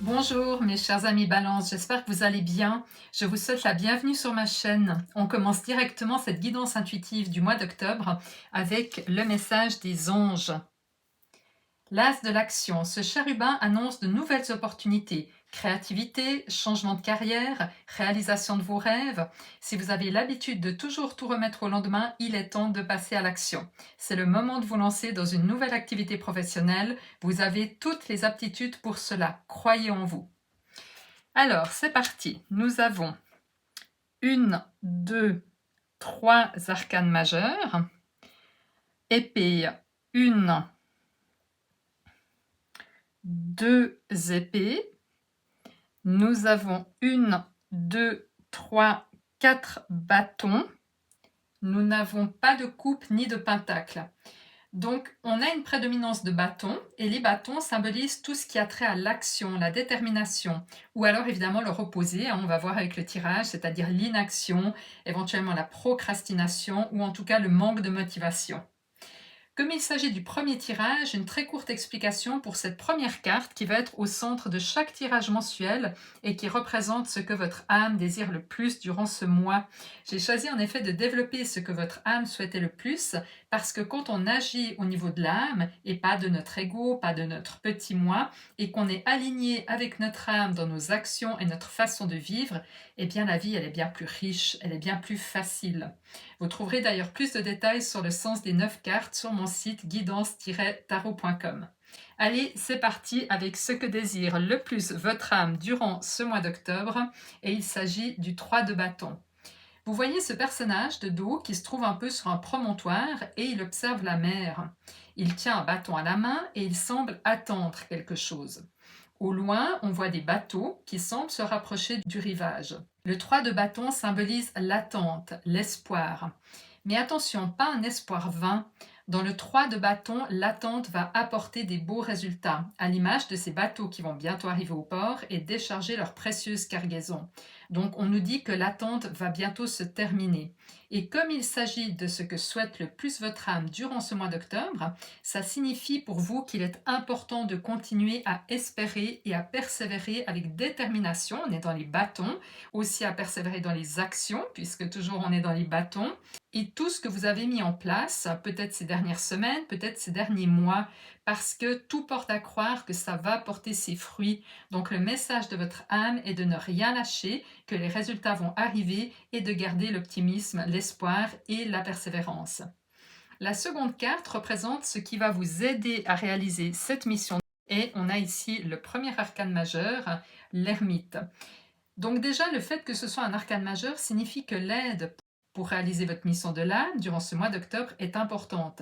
Bonjour mes chers amis Balance, j'espère que vous allez bien. Je vous souhaite la bienvenue sur ma chaîne. On commence directement cette guidance intuitive du mois d'octobre avec le message des anges. L'as de l'action, ce chérubin annonce de nouvelles opportunités, créativité, changement de carrière, réalisation de vos rêves. Si vous avez l'habitude de toujours tout remettre au lendemain, il est temps de passer à l'action. C'est le moment de vous lancer dans une nouvelle activité professionnelle. Vous avez toutes les aptitudes pour cela, croyez en vous. Alors, c'est parti. Nous avons une, deux, trois arcanes majeures, épée, une, deux épées. Nous avons une, deux, trois, quatre bâtons. Nous n'avons pas de coupe ni de pentacle. Donc, on a une prédominance de bâtons, et les bâtons symbolisent tout ce qui a trait à l'action, la détermination, ou alors évidemment leur opposé, on va voir avec le tirage, c'est-à-dire l'inaction, éventuellement la procrastination, ou en tout cas le manque de motivation. Comme il s'agit du premier tirage, une très courte explication pour cette première carte qui va être au centre de chaque tirage mensuel et qui représente ce que votre âme désire le plus durant ce mois. J'ai choisi en effet de développer ce que votre âme souhaitait le plus parce que quand on agit au niveau de l'âme et pas de notre ego, pas de notre petit moi, et qu'on est aligné avec notre âme dans nos actions et notre façon de vivre, eh bien la vie elle est bien plus riche, elle est bien plus facile. Vous trouverez d'ailleurs plus de détails sur le sens des 9 cartes sur mon site guidance-tarot.com. Allez, c'est parti avec ce que désire le plus votre âme durant ce mois d'octobre, et il s'agit du 3 de bâton. Vous voyez ce personnage de dos qui se trouve un peu sur un promontoire et il observe la mer. Il tient un bâton à la main et il semble attendre quelque chose. Au loin, on voit des bateaux qui semblent se rapprocher du rivage. Le 3 de bâton symbolise l'attente, l'espoir. Mais attention, pas un espoir vain. Dans le 3 de bâton, l'attente va apporter des beaux résultats, à l'image de ces bateaux qui vont bientôt arriver au port et décharger leur précieuse cargaison. Donc on nous dit que l'attente va bientôt se terminer. Et comme il s'agit de ce que souhaite le plus votre âme durant ce mois d'octobre, ça signifie pour vous qu'il est important de continuer à espérer et à persévérer avec détermination. On est dans les bâtons, aussi à persévérer dans les actions, puisque toujours on est dans les bâtons. Et tout ce que vous avez mis en place, peut-être ces dernières semaines, peut-être ces derniers mois, parce que tout porte à croire que ça va porter ses fruits. Donc le message de votre âme est de ne rien lâcher, que les résultats vont arriver et de garder l'optimisme, l'espoir et la persévérance. La seconde carte représente ce qui va vous aider à réaliser cette mission. Et on a ici le premier arcane majeur, l'ermite. Donc déjà, le fait que ce soit un arcane majeur signifie que l'aide pour réaliser votre mission de l'âme durant ce mois d'octobre est importante.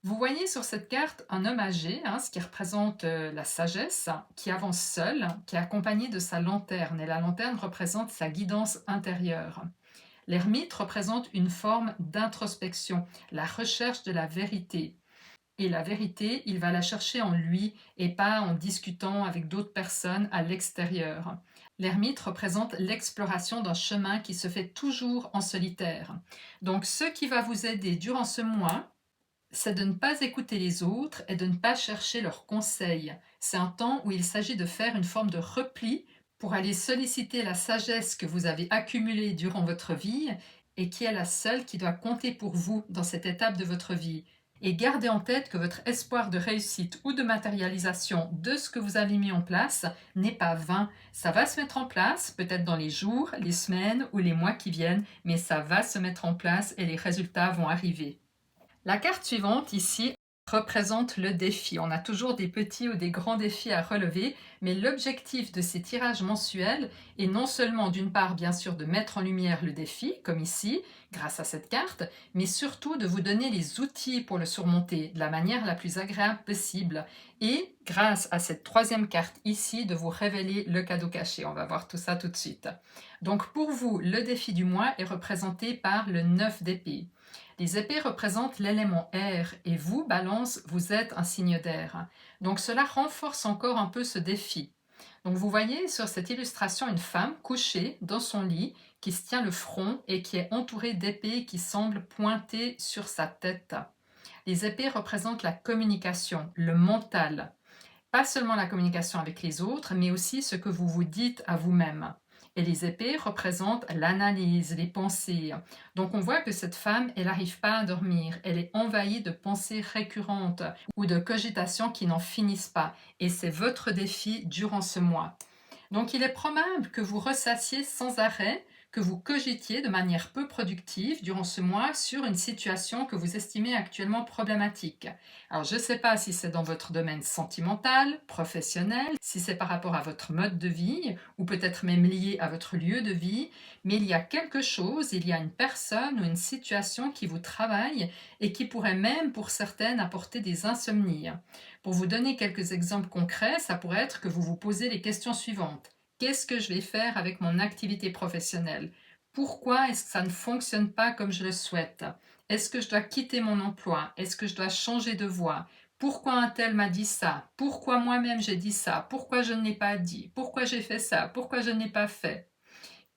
Vous voyez sur cette carte un homme âgé, ce qui représente la sagesse, qui avance seul, qui est accompagné de sa lanterne, et la lanterne représente sa guidance intérieure. L'ermite représente une forme d'introspection, la recherche de la vérité. Et la vérité, il va la chercher en lui et pas en discutant avec d'autres personnes à l'extérieur. L'ermite représente l'exploration d'un chemin qui se fait toujours en solitaire. Donc ce qui va vous aider durant ce mois, c'est de ne pas écouter les autres et de ne pas chercher leurs conseils. C'est un temps où il s'agit de faire une forme de repli pour aller solliciter la sagesse que vous avez accumulée durant votre vie et qui est la seule qui doit compter pour vous dans cette étape de votre vie. Et gardez en tête que votre espoir de réussite ou de matérialisation de ce que vous avez mis en place n'est pas vain. Ça va se mettre en place, peut-être dans les jours, les semaines ou les mois qui viennent, mais ça va se mettre en place et les résultats vont arriver. La carte suivante ici représente le défi. On a toujours des petits ou des grands défis à relever, mais l'objectif de ces tirages mensuels est non seulement d'une part bien sûr de mettre en lumière le défi, comme ici, grâce à cette carte, mais surtout de vous donner les outils pour le surmonter de la manière la plus agréable possible et, grâce à cette troisième carte ici, de vous révéler le cadeau caché. On va voir tout ça tout de suite. Donc pour vous, le défi du mois est représenté par le 9 d'épée. Les épées représentent l'élément air et vous, Balance, vous êtes un signe d'air. Donc cela renforce encore un peu ce défi. Donc vous voyez sur cette illustration une femme couchée dans son lit qui se tient le front et qui est entourée d'épées qui semblent pointer sur sa tête. Les épées représentent la communication, le mental. pas seulement la communication avec les autres, mais aussi ce que vous vous dites à vous-même. Et les épées représentent l'analyse, les pensées. Donc on voit que cette femme, elle n'arrive pas à dormir. Elle est envahie de pensées récurrentes ou de cogitations qui n'en finissent pas. Et c'est votre défi durant ce mois. Donc il est probable que vous ressassiez sans arrêt, que vous cogitiez de manière peu productive durant ce mois sur une situation que vous estimez actuellement problématique. Alors je ne sais pas si c'est dans votre domaine sentimental, professionnel, si c'est par rapport à votre mode de vie ou peut-être même lié à votre lieu de vie, mais il y a quelque chose, il y a une personne ou une situation qui vous travaille et qui pourrait même pour certaines apporter des insomnies. Pour vous donner quelques exemples concrets, ça pourrait être que vous vous posez les questions suivantes. Qu'est-ce que je vais faire avec mon activité professionnelle? Pourquoi est-ce que ça ne fonctionne pas comme je le souhaite? Est-ce que je dois quitter mon emploi? Est-ce que je dois changer de voie? Pourquoi un tel m'a dit ça? Pourquoi moi-même j'ai dit ça? Pourquoi je ne l'ai pas dit? Pourquoi j'ai fait ça? Pourquoi je ne l'ai pas fait?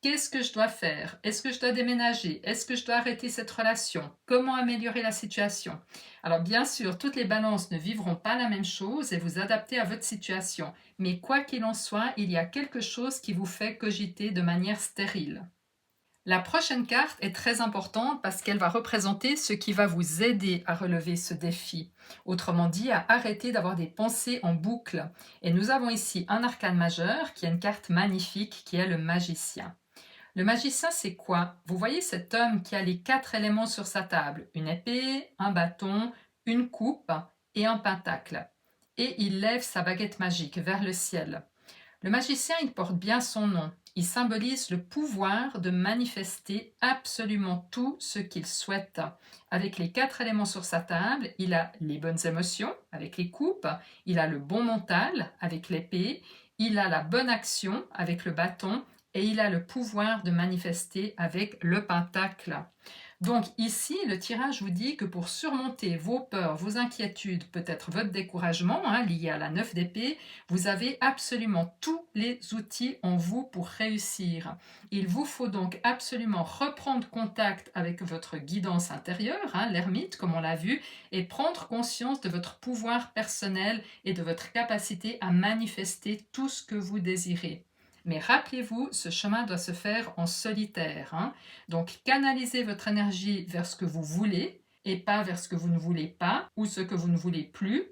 Qu'est-ce que je dois faire? Est-ce que je dois déménager? Est-ce que je dois arrêter cette relation? Comment améliorer la situation? Alors bien sûr, toutes les balances ne vivront pas la même chose et vous adaptez à votre situation. Mais quoi qu'il en soit, il y a quelque chose qui vous fait cogiter de manière stérile. La prochaine carte est très importante parce qu'elle va représenter ce qui va vous aider à relever ce défi. Autrement dit, à arrêter d'avoir des pensées en boucle. Et nous avons ici un arcane majeur qui est une carte magnifique qui est le magicien. Le magicien, c'est quoi? Vous voyez cet homme qui a les 4 éléments sur sa table, une épée, un bâton, une coupe et un pentacle. Et il lève sa baguette magique vers le ciel. Le magicien, il porte bien son nom. Il symbolise le pouvoir de manifester absolument tout ce qu'il souhaite. Avec les 4 éléments sur sa table, il a les bonnes émotions avec les coupes, il a le bon mental avec l'épée, il a la bonne action avec le bâton et il a le pouvoir de manifester avec le pentacle. Donc ici, le tirage vous dit que pour surmonter vos peurs, vos inquiétudes, peut-être votre découragement lié à la 9 d'épée, vous avez absolument tous les outils en vous pour réussir. Il vous faut donc absolument reprendre contact avec votre guidance intérieure, l'ermite comme on l'a vu, et prendre conscience de votre pouvoir personnel et de votre capacité à manifester tout ce que vous désirez. Mais rappelez-vous, ce chemin doit se faire en solitaire. Donc, canalisez votre énergie vers ce que vous voulez et pas vers ce que vous ne voulez pas ou ce que vous ne voulez plus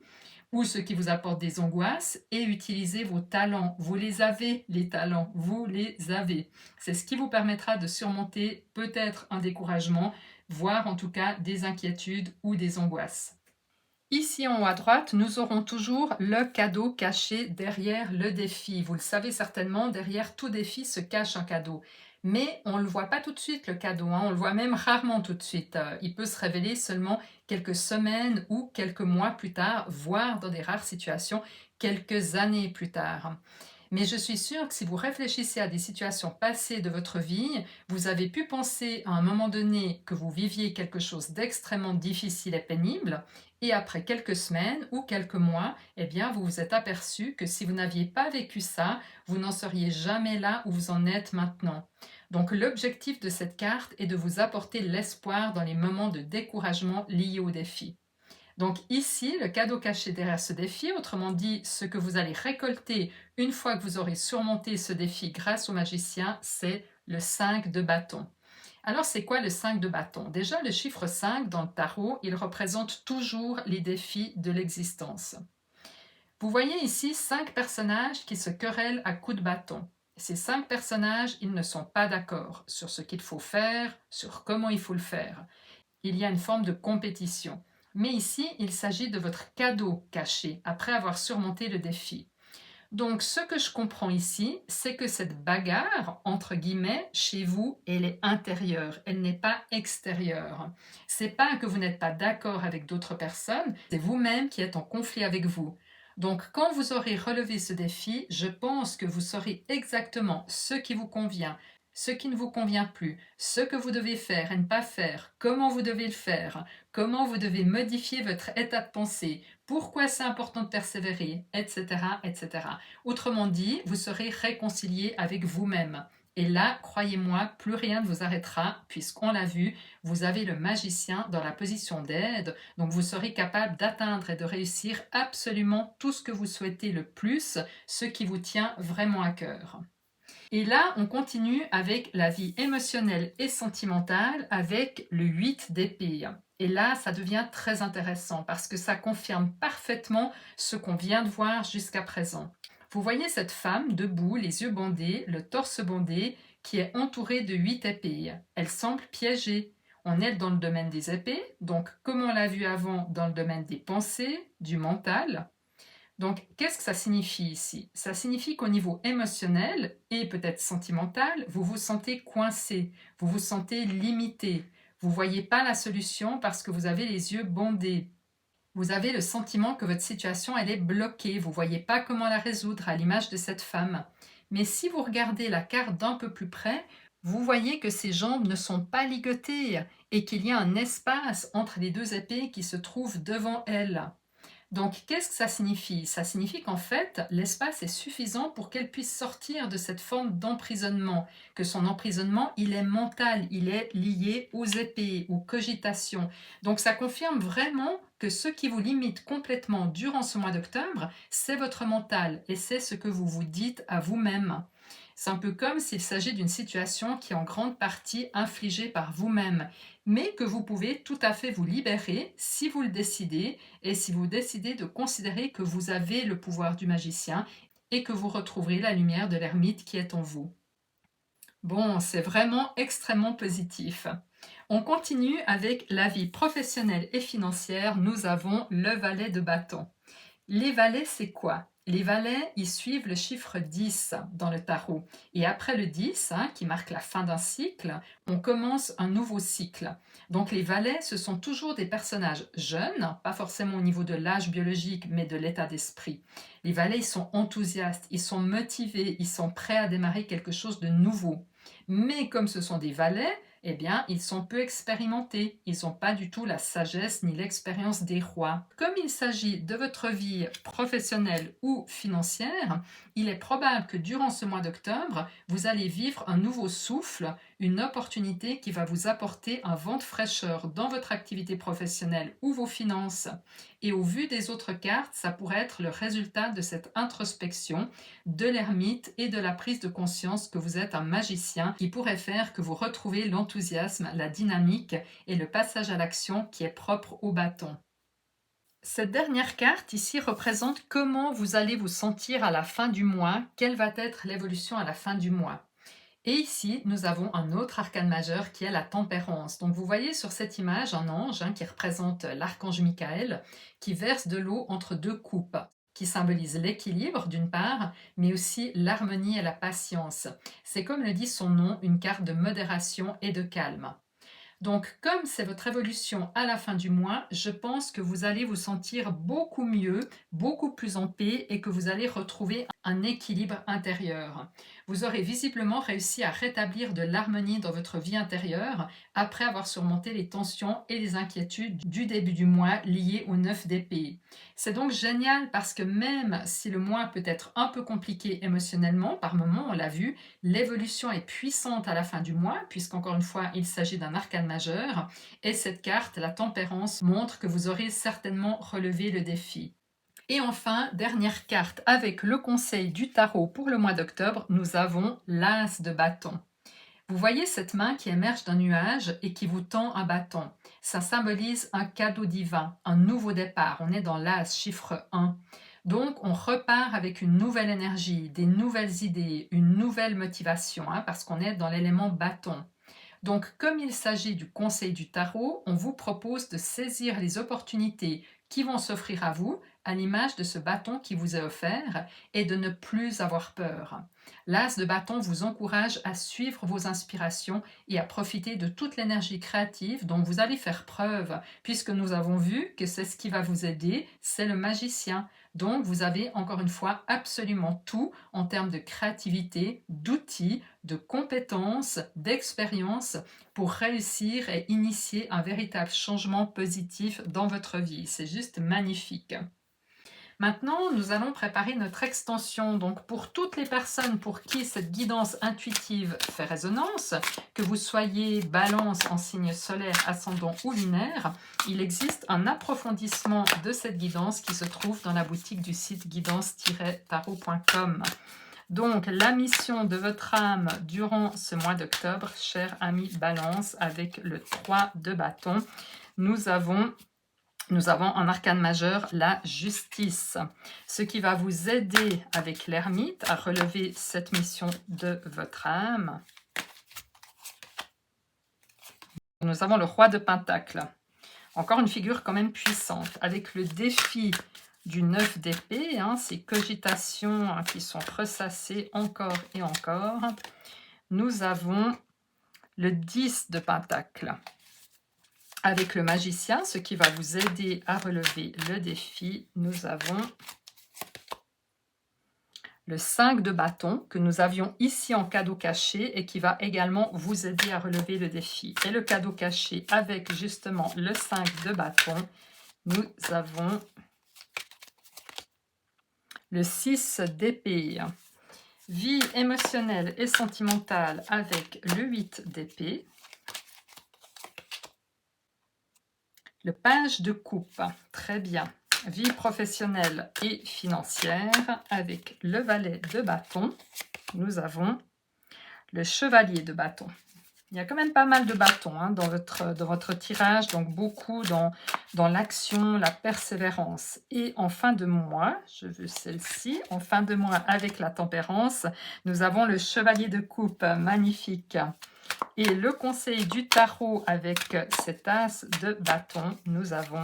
ou ce qui vous apporte des angoisses et utilisez vos talents. Vous les avez, les talents, vous les avez. C'est ce qui vous permettra de surmonter peut-être un découragement, voire en tout cas des inquiétudes ou des angoisses. Ici en haut à droite, nous aurons toujours le cadeau caché derrière le défi. Vous le savez certainement, derrière tout défi se cache un cadeau. Mais on ne le voit pas tout de suite, le cadeau. On le voit même rarement tout de suite. Il peut se révéler seulement quelques semaines ou quelques mois plus tard, voire dans des rares situations, quelques années plus tard. Mais je suis sûre que si vous réfléchissez à des situations passées de votre vie, vous avez pu penser à un moment donné que vous viviez quelque chose d'extrêmement difficile et pénible, et après quelques semaines ou quelques mois, eh bien, vous vous êtes aperçu que si vous n'aviez pas vécu ça, vous n'en seriez jamais là où vous en êtes maintenant. Donc l'objectif de cette carte est de vous apporter l'espoir dans les moments de découragement liés au défi. Donc ici, le cadeau caché derrière ce défi, autrement dit, ce que vous allez récolter une fois que vous aurez surmonté ce défi grâce au magicien, c'est le 5 de bâton. Alors c'est quoi le 5 de bâton? Déjà, le chiffre 5 dans le tarot, il représente toujours les défis de l'existence. Vous voyez ici 5 personnages qui se querellent à coups de bâton. Ces 5 personnages, ils ne sont pas d'accord sur ce qu'il faut faire, sur comment il faut le faire. Il y a une forme de compétition. Mais ici, il s'agit de votre cadeau caché après avoir surmonté le défi. Donc, ce que je comprends ici, c'est que cette bagarre, entre guillemets, chez vous, elle est intérieure, elle n'est pas extérieure. C'est pas que vous n'êtes pas d'accord avec d'autres personnes, c'est vous-même qui êtes en conflit avec vous. Donc, quand vous aurez relevé ce défi, je pense que vous saurez exactement ce qui vous convient, ce qui ne vous convient plus, ce que vous devez faire et ne pas faire, comment vous devez le faire, comment vous devez modifier votre état de pensée, pourquoi c'est important de persévérer, etc., etc. Autrement dit, vous serez réconcilié avec vous-même. Et là, croyez-moi, plus rien ne vous arrêtera, puisqu'on l'a vu, vous avez le magicien dans la position d'aide, donc vous serez capable d'atteindre et de réussir absolument tout ce que vous souhaitez le plus, ce qui vous tient vraiment à cœur. Et là, on continue avec la vie émotionnelle et sentimentale avec le 8 d'épée. Et là, ça devient très intéressant parce que ça confirme parfaitement ce qu'on vient de voir jusqu'à présent. Vous voyez cette femme debout, les yeux bandés, le torse bandé, qui est entourée de 8 épées. Elle semble piégée. On est dans le domaine des épées, donc comme on l'a vu avant, dans le domaine des pensées, du mental. Donc, qu'est-ce que ça signifie ici? Ça signifie qu'au niveau émotionnel et peut-être sentimental, vous vous sentez coincé, vous vous sentez limité, vous ne voyez pas la solution parce que vous avez les yeux bandés. Vous avez le sentiment que votre situation elle est bloquée, vous ne voyez pas comment la résoudre à l'image de cette femme. Mais si vous regardez la carte d'un peu plus près, vous voyez que ses jambes ne sont pas ligotées et qu'il y a un espace entre les deux épées qui se trouvent devant elle. Donc, qu'est-ce que ça signifie? Ça signifie qu'en fait, l'espace est suffisant pour qu'elle puisse sortir de cette forme d'emprisonnement, que son emprisonnement, il est mental, il est lié aux épées, aux cogitations. Donc, ça confirme vraiment que ce qui vous limite complètement durant ce mois d'octobre, c'est votre mental et c'est ce que vous vous dites à vous-même. C'est un peu comme s'il s'agit d'une situation qui est en grande partie infligée par vous-même, mais que vous pouvez tout à fait vous libérer si vous le décidez et si vous décidez de considérer que vous avez le pouvoir du magicien et que vous retrouverez la lumière de l'ermite qui est en vous. Bon, c'est vraiment extrêmement positif. On continue avec la vie professionnelle et financière. Nous avons le valet de bâton. Les valets, c'est quoi? Les valets, ils suivent le chiffre 10 dans le tarot. Et après le 10, qui marque la fin d'un cycle, on commence un nouveau cycle. Donc les valets, ce sont toujours des personnages jeunes, pas forcément au niveau de l'âge biologique, mais de l'état d'esprit. Les valets, ils sont enthousiastes, ils sont motivés, ils sont prêts à démarrer quelque chose de nouveau. Mais comme ce sont des valets, eh bien, ils sont peu expérimentés. Ils n'ont pas du tout la sagesse ni l'expérience des rois. Comme il s'agit de votre vie professionnelle ou financière, il est probable que durant ce mois d'octobre, vous allez vivre un nouveau souffle, une opportunité qui va vous apporter un vent de fraîcheur dans votre activité professionnelle ou vos finances. Et au vu des autres cartes, ça pourrait être le résultat de cette introspection, de l'ermite et de la prise de conscience que vous êtes un magicien qui pourrait faire que vous retrouvez l'enthousiasme, la dynamique et le passage à l'action qui est propre au bâton. Cette dernière carte ici représente comment vous allez vous sentir à la fin du mois, quelle va être l'évolution à la fin du mois. Et ici, nous avons un autre arcane majeur qui est la tempérance. Donc vous voyez sur cette image un ange qui représente l'archange Michael qui verse de l'eau entre deux coupes, qui symbolise l'équilibre d'une part, mais aussi l'harmonie et la patience. C'est comme le dit son nom, une carte de modération et de calme. Donc, comme c'est votre évolution à la fin du mois, je pense que vous allez vous sentir beaucoup mieux, beaucoup plus en paix et que vous allez retrouver un équilibre intérieur. Vous aurez visiblement réussi à rétablir de l'harmonie dans votre vie intérieure après avoir surmonté les tensions et les inquiétudes du début du mois liées au 9 d'épée. C'est donc génial parce que même si le mois peut être un peu compliqué émotionnellement, par moments, on l'a vu, l'évolution est puissante à la fin du mois, puisqu'encore une fois, il s'agit d'un arcane majeur, et cette carte, la tempérance, montre que vous aurez certainement relevé le défi. Et enfin, dernière carte avec le conseil du tarot pour le mois d'octobre, nous avons l'As de bâton. Vous voyez cette main qui émerge d'un nuage et qui vous tend un bâton. Ça symbolise un cadeau divin, un nouveau départ. On est dans l'As, chiffre 1. Donc, on repart avec une nouvelle énergie, des nouvelles idées, une nouvelle motivation, parce qu'on est dans l'élément bâton. Donc, comme il s'agit du conseil du tarot, on vous propose de saisir les opportunités qui vont s'offrir à vous, à l'image de ce bâton qui vous est offert, et de ne plus avoir peur. L'As de bâton vous encourage à suivre vos inspirations et à profiter de toute l'énergie créative dont vous allez faire preuve, puisque nous avons vu que c'est ce qui va vous aider, c'est le magicien. Donc, vous avez encore une fois absolument tout en termes de créativité, d'outils, de compétences, d'expérience pour réussir et initier un véritable changement positif dans votre vie. C'est juste magnifique. Maintenant, nous allons préparer notre extension. Donc, pour toutes les personnes pour qui cette guidance intuitive fait résonance, que vous soyez balance en signe solaire, ascendant ou lunaire, il existe un approfondissement de cette guidance qui se trouve dans la boutique du site guidance-tarot.com. Donc, la mission de votre âme durant ce mois d'octobre, chers amis balance, avec le 3 de bâton, nous avons en arcane majeur la justice, ce qui va vous aider avec l'ermite à relever cette mission de votre âme. Nous avons le roi de Pentacle, encore une figure quand même puissante, avec le défi du 9 d'épée, ces cogitations qui sont ressassées encore et encore. Nous avons le 10 de Pentacle, avec le magicien, ce qui va vous aider à relever le défi. Nous avons le 5 de bâton que nous avions ici en cadeau caché et qui va également vous aider à relever le défi. Et le cadeau caché avec justement le 5 de bâton, nous avons le 6 d'épée. Vie émotionnelle et sentimentale avec le 8 d'épée. Le page de coupe, très bien. Vie professionnelle et financière avec le valet de bâton. Nous avons le chevalier de bâton. Il y a quand même pas mal de bâtons dans votre tirage, donc beaucoup dans l'action, la persévérance. Et en fin de mois, je veux celle-ci, en fin de mois avec la tempérance, nous avons le chevalier de coupe, magnifique. Et le conseil du tarot avec cet as de bâton, nous avons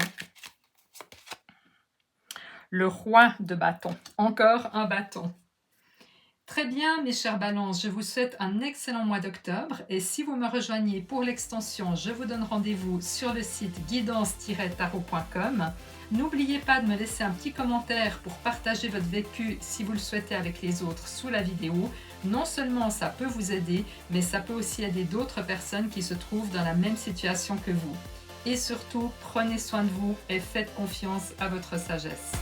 le roi de bâton, encore un bâton. Très bien, mes chers balances, je vous souhaite un excellent mois d'octobre et si vous me rejoignez pour l'extension, je vous donne rendez-vous sur le site guidance-tarot.com. N'oubliez pas de me laisser un petit commentaire pour partager votre vécu si vous le souhaitez avec les autres sous la vidéo. Non seulement ça peut vous aider, mais ça peut aussi aider d'autres personnes qui se trouvent dans la même situation que vous. Et surtout, prenez soin de vous et faites confiance à votre sagesse.